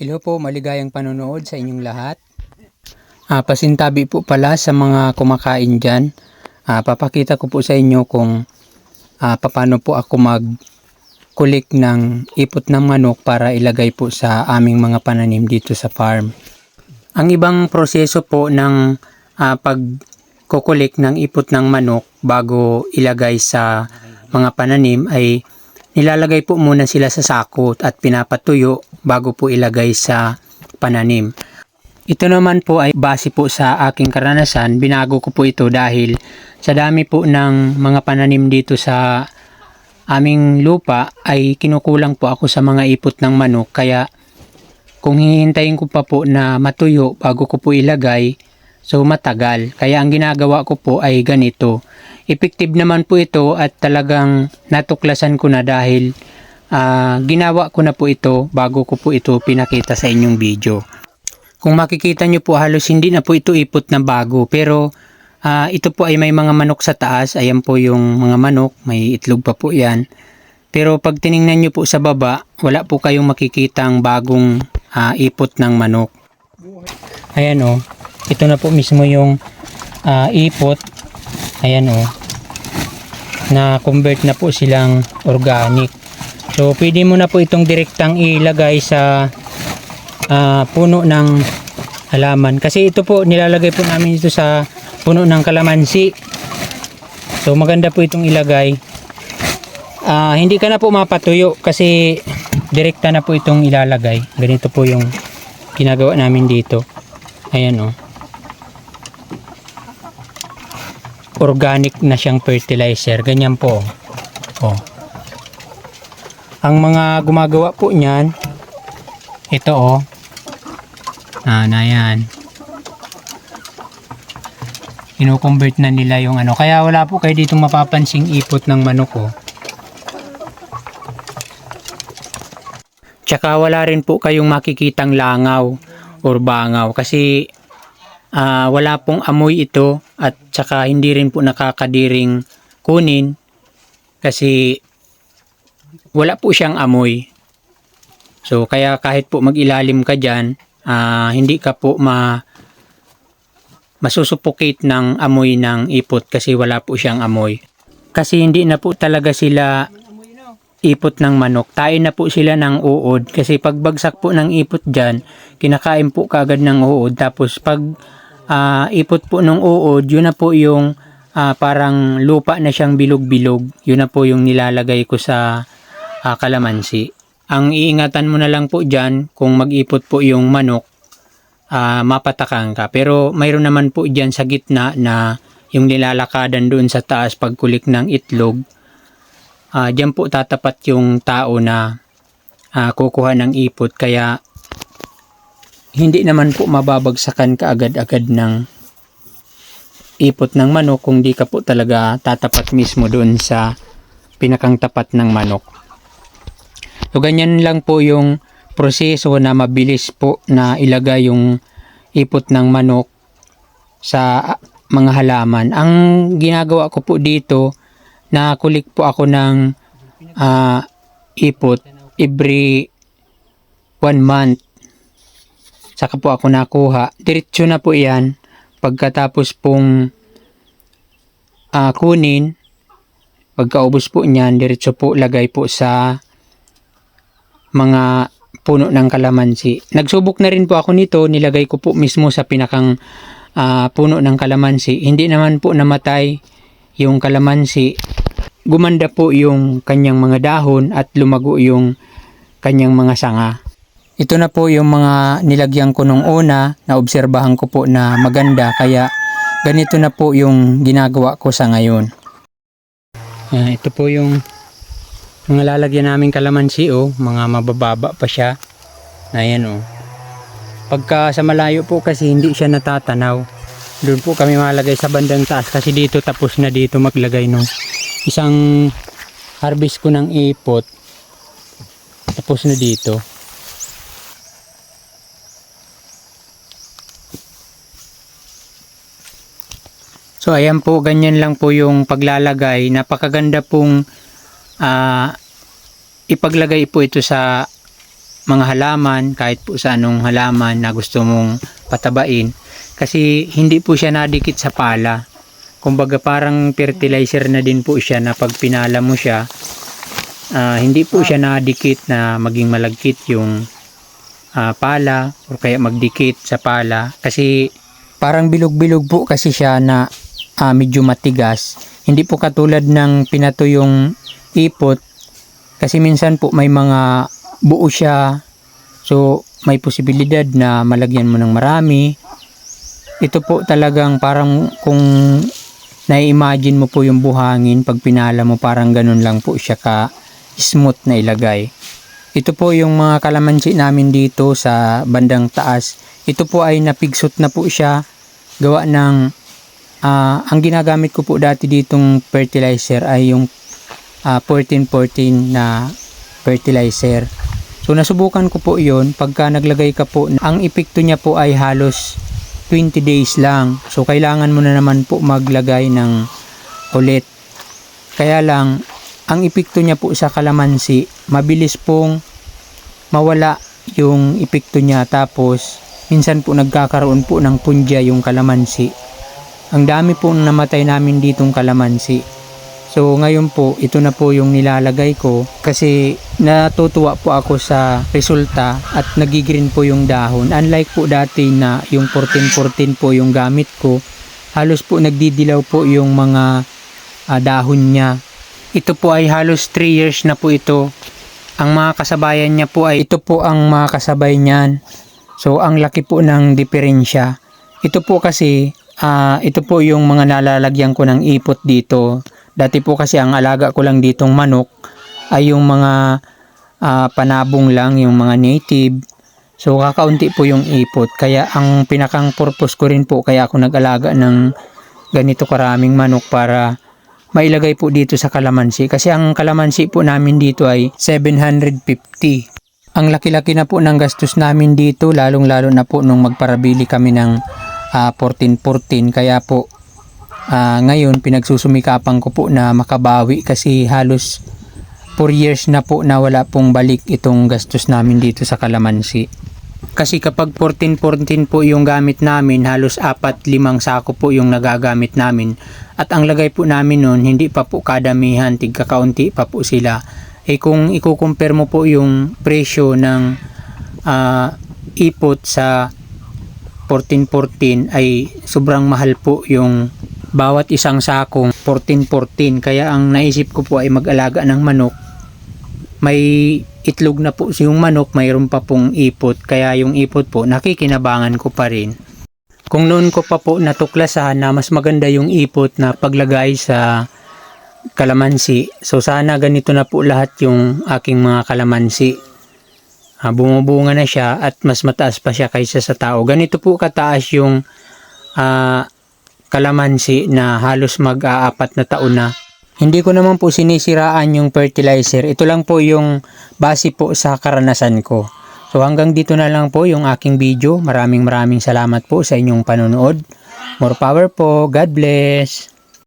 Hello po, maligayang panonood sa inyong lahat. Pasintabi po pala sa mga kumakain dyan. Papakita ko po sa inyo kung paano po ako mag-kulik ng ipot ng manok para ilagay po sa aming mga pananim dito sa farm. Ang ibang proseso po ng pagkukulik ng ipot ng manok bago ilagay sa mga pananim ay nilalagay po muna sila sa sako at pinapatuyo bago po ilagay sa pananim. Ito naman po ay base po sa aking karanasan. Binago ko po ito dahil sa dami po ng mga pananim dito sa aming lupa ay kinukulang po ako sa mga ipot ng manok. Kaya kung hihintayin ko pa po na matuyo bago ko po ilagay, so matagal. Kaya ang ginagawa ko po ay ganito. Effective naman po ito at talagang natuklasan ko na dahil ginawa ko na po ito bago ko po ito pinakita sa inyong video. Kung makikita nyo po halos hindi na po ito ipot na bago, pero ito po ay may mga manok sa taas. Ayan po yung mga manok, may itlog pa po yan. Pero pag tiningnan nyo po sa baba, wala po kayong makikitang bagong ipot ng manok. Ayan o, ito na po mismo yung ipot. Ayan o, na-convert na po silang organic. So, pwede mo na po itong direktang ilagay sa puno ng halaman. Kasi ito po, nilalagay po namin ito sa puno ng kalamansi. So, maganda po itong ilagay. Hindi ka na po mapatuyo kasi direkta na po itong ilalagay. Ganito po yung ginagawa namin dito. Ayan o. Organic na siyang fertilizer. Ganyan po. Oh. Ang mga gumagawa po niyan, ito oh. Na yan. Ino-convert na nila yung ano. Kaya wala po kayo ditong mapapansing ipot ng manok oh. Tsaka wala rin po kayong makikitang langaw or bangaw kasi wala pong amoy ito at tsaka hindi rin po nakakadiring kunin kasi wala po siyang amoy. So kaya kahit po mag-ilalim ka dyan, hindi ka po masusupukate ng amoy ng ipot kasi wala po siyang amoy. Kasi hindi na po talaga sila ipot ng manok. Tain na po sila ng uod kasi pagbagsak po ng ipot dyan, kinakain po kaagad ng uod. Tapos pag ipot po ng uod, yun na po yung parang lupa na siyang bilog-bilog. Yun na po yung nilalagay ko sa kalamansi. Ang iingatan mo na lang po dyan, kung mag-ipot po yung manok, mapatakan ka. Pero mayroon naman po dyan sa gitna na yung nilalakadan doon sa taas pagkulik ng itlog. Dyan po tatapat yung tao na kukuha ng ipot. Kaya hindi naman po mababagsakan kaagad-agad ng ipot ng manok kung di ka po talaga tatapat mismo doon sa pinakang tapat ng manok. So ganyan lang po yung proseso na mabilis po na ilagay yung ipot ng manok sa mga halaman. Ang ginagawa ko po dito, nakulik po ako ng ipot every 1 month. Saka po ako nakuha. Diretso na po yan. Pagkatapos pong kunin, pagkaubos po niyan, diretso po lagay po sa mga puno ng kalamansi. Nagsubok na rin po ako nito. Nilagay ko po mismo sa pinakang puno ng kalamansi. Hindi naman po namatay yung kalamansi. Gumanda po yung kanyang mga dahon at lumago yung kanyang mga sanga. Ito na po yung mga nilagyan ko nung una, naobserbahan ko po na maganda, kaya ganito na po yung ginagawa ko sa ngayon. Ito po yung mga lalagyan namin kalamansi oh, mga mabababa pa siya. Ayan oh. Pagka sa malayo po kasi hindi siya natatanaw. Doon po kami malagay sa bandang taas kasi dito tapos na dito maglagay nung isang harvest ko ng ipot. Tapos na dito. So ayan po, ganyan lang po yung paglalagay. Napakaganda pong ipaglagay po ito sa mga halaman, kahit po sa anong halaman na gusto mong patabain, kasi hindi po siya nadikit sa pala. Kumbaga parang fertilizer na din po siya na pag pinala mo siya, hindi po siya nadikit na maging malagkit yung pala o kaya magdikit sa pala, kasi parang bilog-bilog po kasi siya na medyo matigas. Hindi po katulad ng pinato yung ipot, kasi minsan po may mga buo siya, so may posibilidad na malagyan mo ng marami. Ito po talagang parang kung na-imagine mo po yung buhangin, pag pinala mo parang ganun lang po siya ka smooth na ilagay. Ito po yung mga kalamansi namin dito sa bandang taas. Ito po ay napigsot na po siya, gawa ng ang ginagamit ko po dati ditong fertilizer ay yung 14-14 na fertilizer. So nasubukan ko po yon. Pagka naglagay ka po, ang epekto niya po ay halos 20 days lang. So kailangan mo na naman po maglagay ng ulit. Kaya lang, ang epekto niya po sa kalamansi, mabilis pong mawala yung epekto niya. Tapos minsan po nagkakaroon po ng punja yung kalamansi. Ang dami po namatay namin ditong kalamansi. So ngayon po, ito na po yung nilalagay ko, kasi natutuwa po ako sa resulta at nagigreen po yung dahon. Unlike po dati na yung 14-14 po yung gamit ko, halos po nagdidilaw po yung mga dahon niya. Ito po ay halos 3 years na po ito. Ang mga kasabayan niya po ay ito po ang mga kasabay niyan. So ang laki po ng diferensya. Ito po kasi, ito po yung mga nalalagyan ko ng ipot dito. Dati po kasi ang alaga ko lang ditong manok ay yung mga panabong lang, yung mga native. So kakaunti po yung ipot. Kaya ang pinakang purpose ko rin po, kaya ako nag-alaga ng ganito karaming manok, para mailagay po dito sa kalamansi. Kasi ang kalamansi po namin dito ay 750. Ang laki-laki na po ng gastos namin dito, lalong-lalo na po nung magparabili kami ng 14-14. Kaya po ngayon pinagsusumikapan ko po na makabawi, kasi halos 4 years na po na wala pong balik itong gastos namin dito sa kalamansi. Kasi kapag 14-14 po yung gamit namin, halos 4-5 sako po yung nagagamit namin. At ang lagay po namin nun, hindi pa po kadamihan, tigkakaunti pa po sila. Kung i-compare mo po yung presyo ng ipot sa 14-14, ay sobrang mahal po yung bawat isang sakong 14-14. Kaya ang naisip ko po ay mag-alaga ng manok. May itlog na po yung manok, mayroon pa pong ipot. Kaya yung ipot po, nakikinabangan ko pa rin. Kung noon ko pa po natuklasan na mas maganda yung ipot na paglagay sa kalamansi, so sana ganito na po lahat yung aking mga kalamansi. Bumubunga na siya at mas mataas pa siya kaysa sa tao. Ganito po kataas yung kalamansi na halos mag-aapat na taon na. Hindi ko naman po sinisiraan yung fertilizer. Ito lang po yung base po sa karanasan ko. So hanggang dito na lang po yung aking video. Maraming salamat po sa inyong panonood. More power po. God bless.